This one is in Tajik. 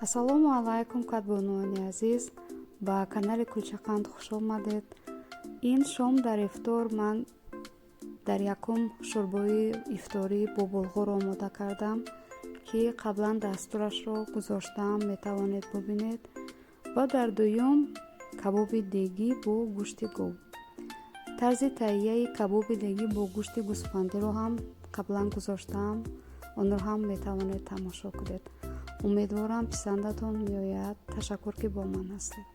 ассалому алайкум кадбонуани азиз, ба канали Кулчақанд хуш омадед. Ин шом дар ифтор ман дар якум шӯрбои ифторӣ бо булғур омода кардам, ки қаблан дастурашро гузоштаам, метавонед бубинед. Ва дар дуюм кабоби дегӣ бо гӯшти гов. тарзи таҳияи кабоби дегӣ бо гӯшти гӯсфандиро ҳам қаблан гузоштаам, онро ҳам метавонед тамошо кунед. умедворам писандатон меояд. ташаккур ки бо ман ҳастед.